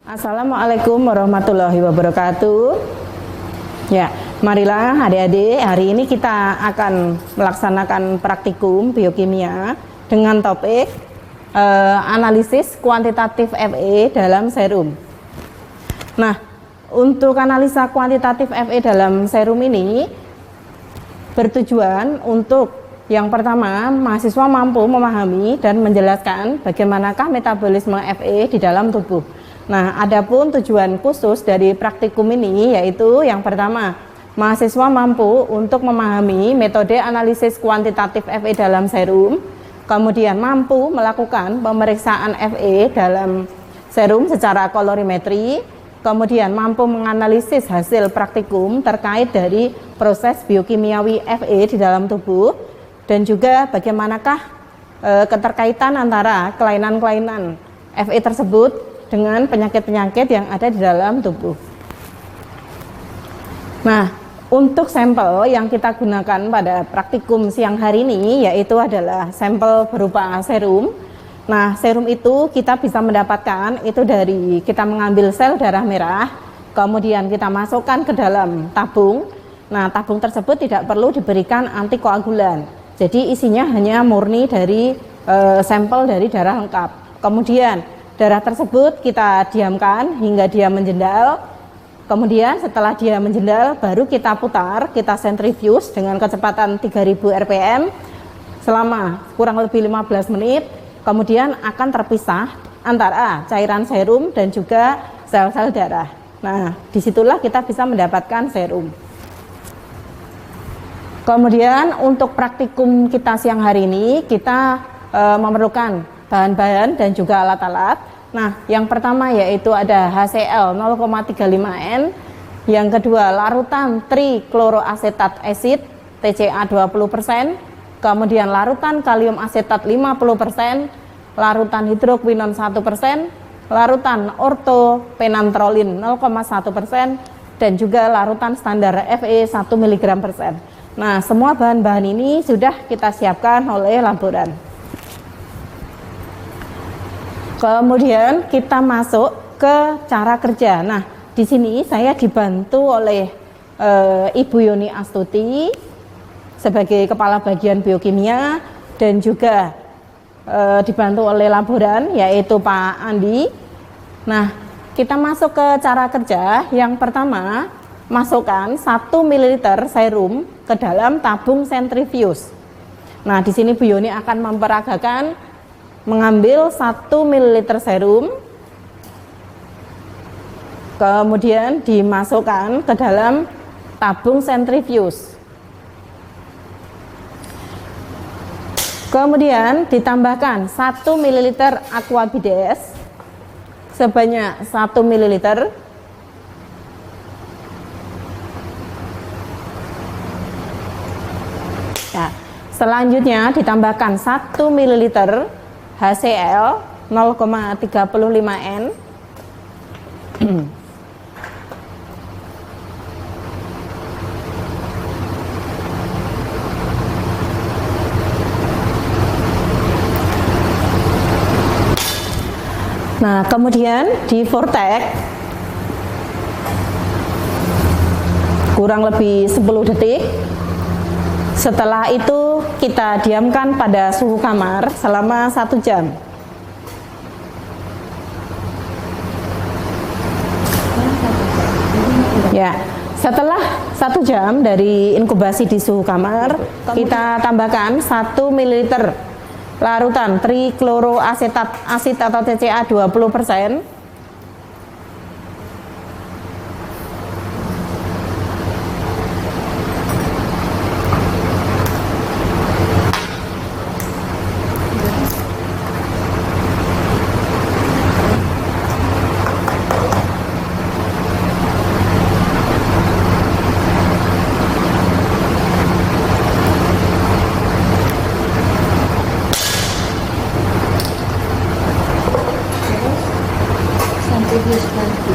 Assalamualaikum warahmatullahi wabarakatuh. Ya, marilah adik-adik, hari ini kita akan melaksanakan praktikum biokimia dengan topik analisis kuantitatif Fe dalam serum. Nah, untuk analisa kuantitatif Fe dalam serum ini bertujuan untuk yang pertama, mahasiswa mampu memahami dan menjelaskan bagaimanakah metabolisme Fe di dalam tubuh. Nah, adapun tujuan khusus dari praktikum ini yaitu yang pertama, mahasiswa mampu untuk memahami metode analisis kuantitatif Fe dalam serum, kemudian mampu melakukan pemeriksaan Fe dalam serum secara kolorimetri, kemudian mampu menganalisis hasil praktikum terkait dari proses biokimiawi Fe di dalam tubuh, dan juga bagaimanakah keterkaitan antara kelainan-kelainan Fe tersebut dengan penyakit-penyakit yang ada di dalam tubuh. Nah, untuk sampel yang kita gunakan pada praktikum siang hari ini yaitu adalah sampel berupa serum. Nah, serum itu kita bisa mendapatkan itu dari kita mengambil sel darah merah, kemudian kita masukkan ke dalam tabung. Nah, tabung tersebut tidak perlu diberikan antikoagulan. Jadi isinya hanya murni dari sampel dari darah lengkap. Kemudian darah tersebut kita diamkan hingga dia menjendal. Kemudian setelah dia menjendal baru kita putar, kita sentrifuge dengan kecepatan 3000 rpm selama kurang lebih 15 menit. Kemudian akan terpisah antara cairan serum dan juga sel-sel darah. Nah, disitulah kita bisa mendapatkan serum. Kemudian untuk praktikum kita siang hari ini kita memerlukan bahan-bahan dan juga alat-alat. Nah, yang pertama yaitu ada HCl 0,35N, yang kedua larutan trikloroasetat acid TCA 20%, kemudian larutan kalium asetat 50%, larutan hidroquinon 1%, larutan ortopenantrolin 0,1%, dan juga larutan standar Fe 1 mg/%. Nah, semua bahan-bahan ini sudah kita siapkan oleh laboran. Kemudian kita masuk ke cara kerja. Nah, di sini saya dibantu oleh Ibu Yoni Astuti sebagai kepala bagian biokimia dan juga dibantu oleh laboran yaitu Pak Andi. Nah, kita masuk ke cara kerja. Yang pertama, masukkan 1 ml serum ke dalam tabung sentrifuge. Nah, di sini Bu Yoni akan memperagakan mengambil 1 ml serum, kemudian dimasukkan ke dalam tabung sentrifuge. Kemudian ditambahkan 1 ml aquabides sebanyak 1 ml. Ya, selanjutnya ditambahkan 1 ml HCl 0,35N. Nah, kemudian di vortex kurang lebih 10 detik. Setelah itu kita diamkan pada suhu kamar selama 1 jam. Ya, setelah 1 jam dari inkubasi di suhu kamar, kita tambahkan 1 ml larutan trikloroasetat asid atau TCA 20%.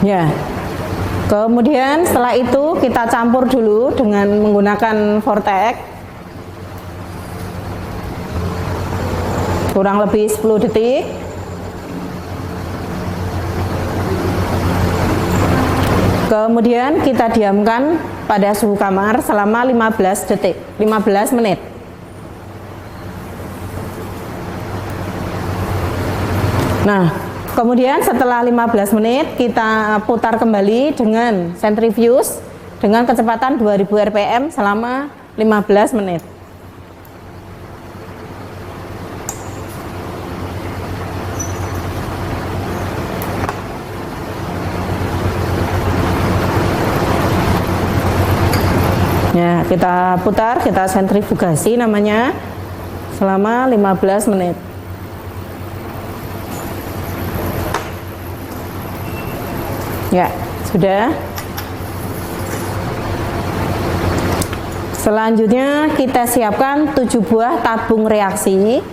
Ya. Kemudian setelah itu kita campur dulu dengan menggunakan vortex kurang lebih 10 detik. Kemudian kita diamkan pada suhu kamar selama 15 detik, 15 menit. Nah, kemudian setelah 15 menit kita putar kembali dengan centrifuge dengan kecepatan 2000 rpm selama 15 menit. Ya, kita putar, kita sentrifugasi namanya selama 15 menit. Ya, sudah. Selanjutnya kita siapkan 7 buah tabung reaksi.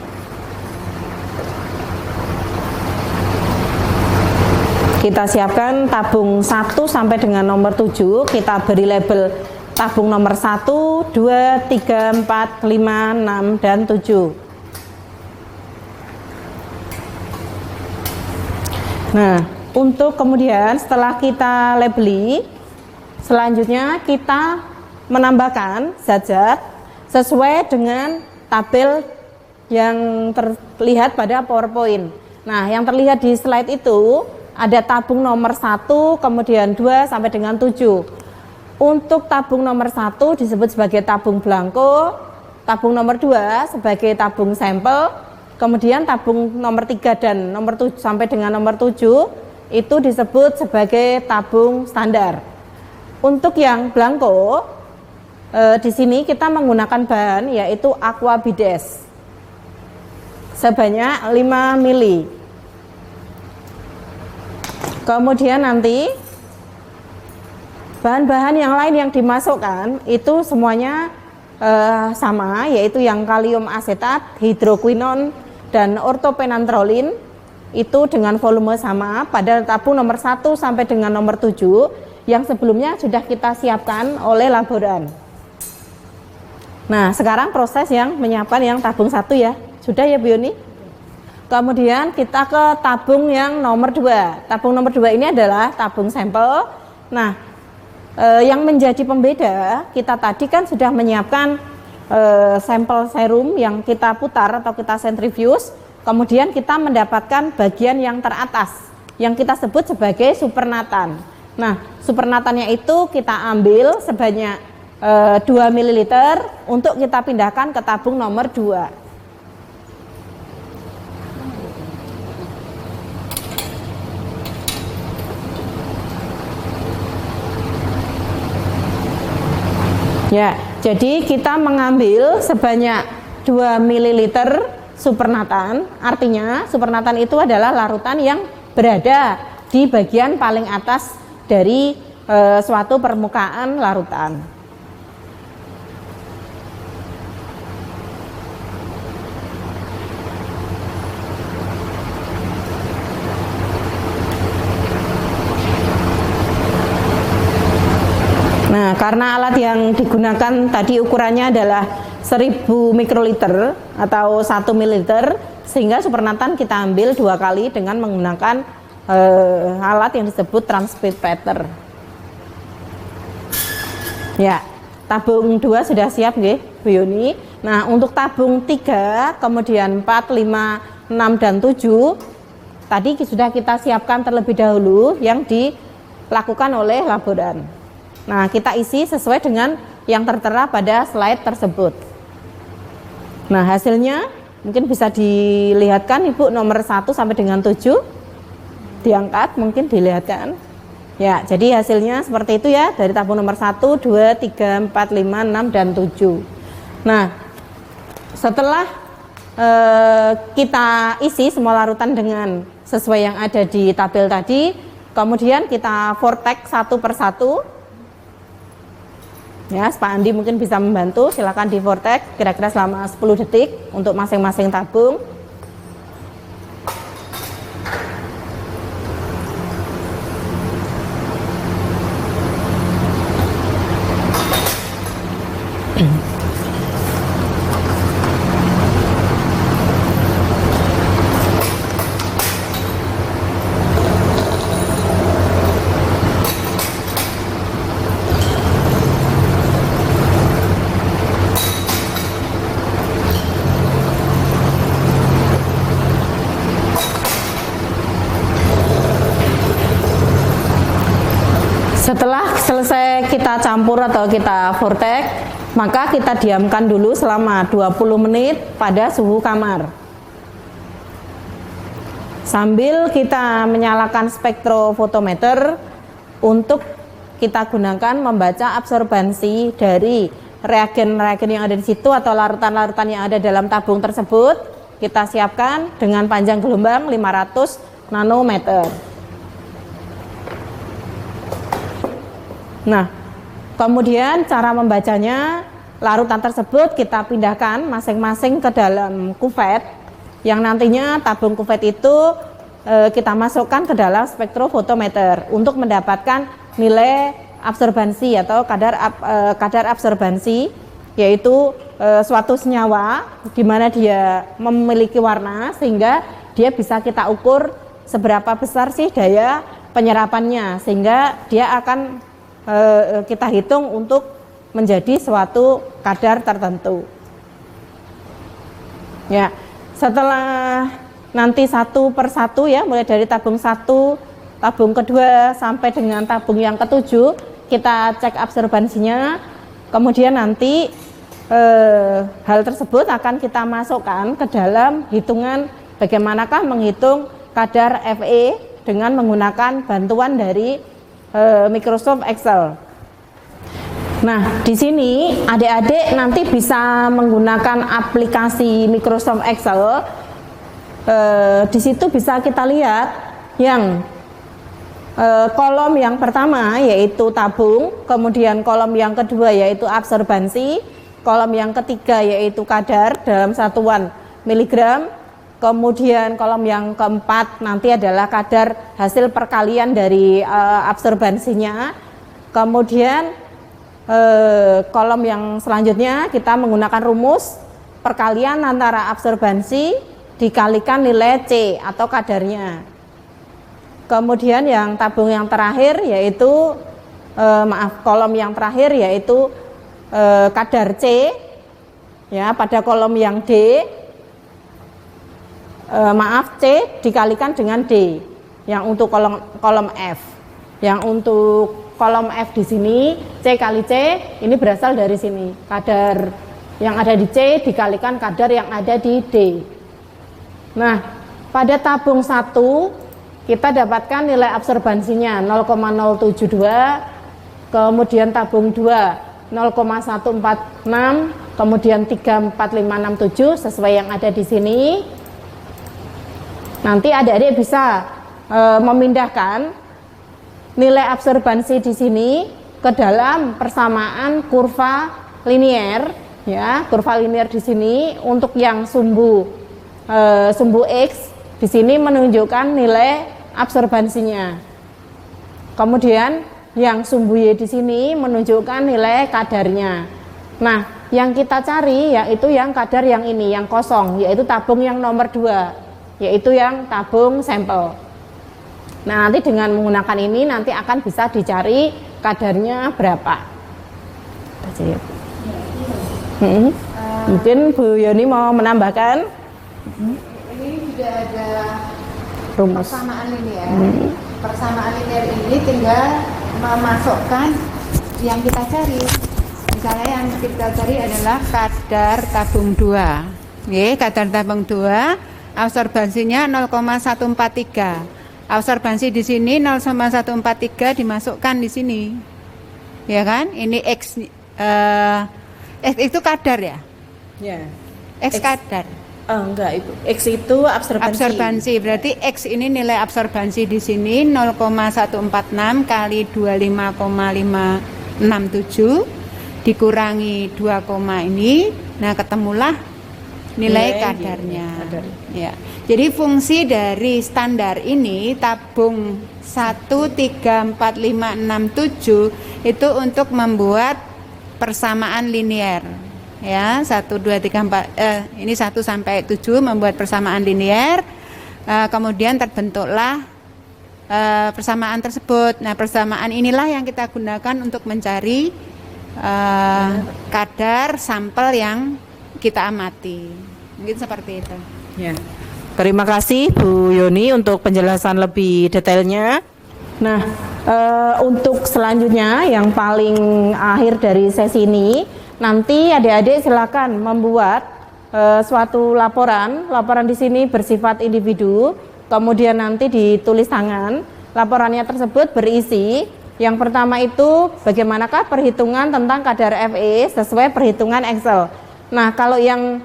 Kita siapkan tabung 1 sampai dengan nomor 7, kita beri label tabung nomor 1, 2, 3, 4, 5, 6, dan 7. Nah, untuk kemudian setelah kita labeli, selanjutnya kita menambahkan zat-zat sesuai dengan tabel yang terlihat pada PowerPoint. Nah, yang terlihat di slide itu ada tabung nomor 1, kemudian 2 sampai dengan 7. Untuk tabung nomor 1 disebut sebagai tabung blanko, tabung nomor 2 sebagai tabung sampel, kemudian tabung nomor 3 dan nomor 7 sampai dengan nomor 7 itu disebut sebagai tabung standar. Untuk yang blanko, di sini kita menggunakan bahan yaitu aqua bides sebanyak 5 mili. Kemudian nanti bahan-bahan yang lain yang dimasukkan itu semuanya sama, yaitu yang kalium asetat, hidroquinon, dan ortopenantrolin itu dengan volume sama pada tabung nomor 1 sampai dengan nomor 7 yang sebelumnya sudah kita siapkan oleh laboran. Nah, sekarang proses yang menyiapkan yang tabung 1 ya. Sudah ya Bu Yuni? Kemudian kita ke tabung yang nomor 2. Tabung nomor 2 ini adalah tabung sampel. Nah, yang menjadi pembeda, kita tadi kan sudah menyiapkan sampel serum yang kita putar atau kita sentrifuge, kemudian kita mendapatkan bagian yang teratas yang kita sebut sebagai supernatan. Nah, supernatannya itu kita ambil sebanyak 2 ml untuk kita pindahkan ke tabung nomor 2. Ya, jadi kita mengambil sebanyak 2 ml supernatan, artinya supernatan itu adalah larutan yang berada di bagian paling atas dari suatu permukaan larutan. Nah, karena alat yang digunakan tadi ukurannya adalah 1000 mikroliter atau 1 ml, sehingga supernatan kita ambil 2 kali dengan menggunakan alat yang disebut transpipeter. Ya, tabung 2 sudah siap nggih, Bu Yuni. Nah, untuk tabung 3, kemudian 4, 5, 6, dan 7 tadi sudah kita siapkan terlebih dahulu yang dilakukan oleh laboran. Nah, kita isi sesuai dengan yang tertera pada slide tersebut. Nah, hasilnya mungkin bisa dilihatkan Ibu, nomor 1 sampai dengan 7 diangkat, mungkin dilihatkan. Ya, jadi hasilnya seperti itu ya, dari tabung nomor 1, 2, 3, 4, 5, 6, dan 7. Nah, setelah kita isi semua larutan dengan sesuai yang ada di tabel tadi, kemudian kita vortex satu persatu. Ya, Pak Andi mungkin bisa membantu, silakan di vortex kira-kira selama 10 detik untuk masing-masing tabung. Setelah selesai kita campur atau kita vortex, maka kita diamkan dulu selama 20 menit pada suhu kamar. Sambil kita menyalakan spektrofotometer untuk kita gunakan membaca absorbansi dari reagen-reagen yang ada di situ atau larutan-larutan yang ada dalam tabung tersebut. Kita siapkan dengan panjang gelombang 500 nanometer. Nah, kemudian cara membacanya, larutan tersebut kita pindahkan masing-masing ke dalam kuvet, yang nantinya tabung kuvet itu kita masukkan ke dalam spektrofotometer untuk mendapatkan nilai absorbansi atau kadar absorbansi, yaitu suatu senyawa di mana dia memiliki warna sehingga dia bisa kita ukur seberapa besar sih daya penyerapannya, sehingga dia akan kita hitung untuk menjadi suatu kadar tertentu. Ya, setelah nanti satu per satu ya, mulai dari tabung 1, tabung kedua sampai dengan tabung yang ketujuh, kita cek absorbansinya. Kemudian nanti hal tersebut akan kita masukkan ke dalam hitungan bagaimanakah menghitung kadar Fe dengan menggunakan bantuan dari Microsoft Excel. Nah, di sini adik-adik nanti bisa menggunakan aplikasi Microsoft Excel. Di situ bisa kita lihat yang kolom yang pertama yaitu tabung, kemudian kolom yang kedua yaitu absorbansi, kolom yang ketiga yaitu kadar dalam satuan miligram. Kemudian kolom yang keempat nanti adalah kadar hasil perkalian dari absorbansinya. Kemudian kolom yang selanjutnya kita menggunakan rumus perkalian antara absorbansi dikalikan nilai C atau kadarnya. Kemudian yang tabung yang terakhir yaitu kolom yang terakhir yaitu kadar C ya pada kolom yang D. C dikalikan dengan D yang untuk kolom F. Yang untuk kolom F di sini C kali C ini berasal dari sini. Kadar yang ada di C dikalikan kadar yang ada di D. Nah, pada tabung 1 kita dapatkan nilai absorbansinya 0,072, kemudian tabung 2 0,146, kemudian 34567 sesuai yang ada di sini. Nanti adik-adik bisa memindahkan nilai absorbansi di sini ke dalam persamaan kurva linier, ya, kurva linier di sini untuk yang sumbu X di sini menunjukkan nilai absorbansinya. Kemudian yang sumbu Y di sini menunjukkan nilai kadarnya. Nah, yang kita cari yaitu yang kadar yang ini, yang kosong, yaitu tabung yang nomor 2. Yaitu yang tabung sampel. Nah, nanti dengan menggunakan ini nanti akan bisa dicari kadarnya berapa. Mungkin Bu Yoni mau menambahkan. Ini sudah ada rumus persamaan linear. Persamaan linear ini tinggal memasukkan yang kita cari. Misalnya yang kita cari adalah kadar tabung 2. Kadar tabung 2. Absorbansinya 0,143. Absorbansi di sini 0,143 dimasukkan di sini. Ya kan? Ini X itu kadar ya? Ya. X kadar. Enggak, Ibu. X itu absorbansi. Absorbansi. Berarti X ini nilai absorbansi di sini 0,146 kali 25,567 dikurangi 2, ini. Nah, ketemulah nilai kadarnya. Ya. Jadi fungsi dari standar ini tabung 1,34567 itu untuk membuat persamaan linear. Ya, 1 2 3 4 ini 1 sampai 7 membuat persamaan linear. Kemudian terbentuklah persamaan tersebut. Nah, persamaan inilah yang kita gunakan untuk mencari kadar sampel yang kita amati. Mungkin seperti itu. Ya. Terima kasih Bu Yoni untuk penjelasan lebih detailnya. Nah, Untuk selanjutnya yang paling akhir dari sesi ini, nanti adik-adik silakan membuat suatu laporan. Laporan di sini bersifat individu, kemudian nanti ditulis tangan. Laporannya tersebut berisi yang pertama itu bagaimanakah perhitungan tentang kadar Fe sesuai perhitungan Excel. Nah, kalau yang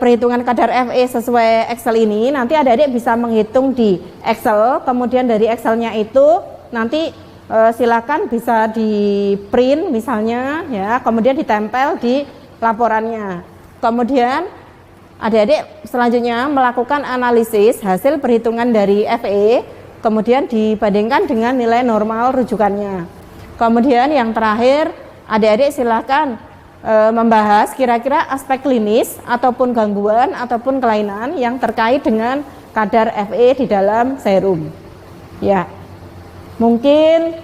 perhitungan kadar Fe sesuai Excel ini nanti adik-adik bisa menghitung di Excel, kemudian dari Excelnya itu nanti silakan bisa di print misalnya ya, kemudian ditempel di laporannya. Kemudian adik-adik selanjutnya melakukan analisis hasil perhitungan dari Fe, kemudian dibandingkan dengan nilai normal rujukannya. Kemudian yang terakhir, adik-adik silakan membahas kira-kira aspek klinis ataupun gangguan ataupun kelainan yang terkait dengan kadar Fe di dalam serum. Ya, mungkin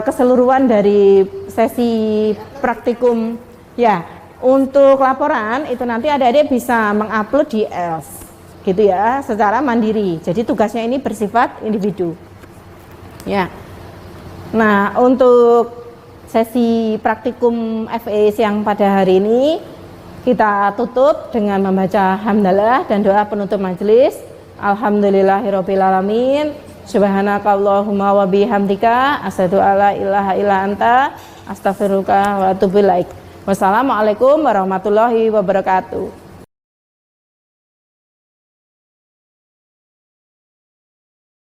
keseluruhan dari sesi praktikum. Ya, untuk laporan itu nanti adik-adik bisa mengupload di ELS. Gitu ya, secara mandiri. Jadi tugasnya ini bersifat individu. Ya. Nah, untuk sesi praktikum Fe yang pada hari ini kita tutup dengan membaca hamdalah dan doa penutup majelis. Alhamdulillahirabbil alamin. Subhanakallahumma wa bihamdika asyhadu alla ilaha illa anta astaghfiruka wa atubu ilaik. Wassalamualaikum warahmatullahi wabarakatuh.